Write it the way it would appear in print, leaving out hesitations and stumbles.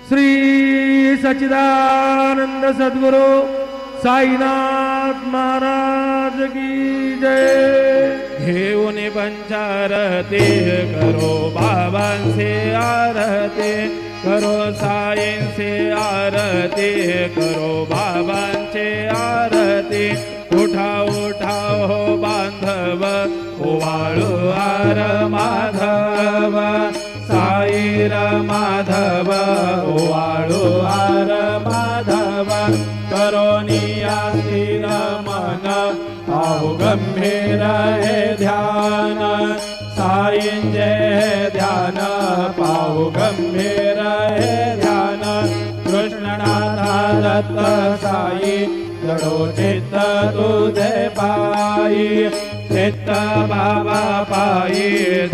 श्री सच्चिदानंद सद्गुरु साईनाथ महाराज की जय। घेऊन पंचारती करो बाबांचे आरती, करो साईंचे आरती, करो बाबांचे आरती। उठा उठा हो बांधव, ओवाळू आर माधव, साईर माधव, ओवाळू आर माधव। करोनिया स्थिर मन, पाहु गंभीर हे ध्यान, साईंचे ध्यान, पाहु गंभीर हे ध्यान। कृष्णनाथा दत्त साई, जडो चित्त तुझे पायी, चित्त बाबा पायी,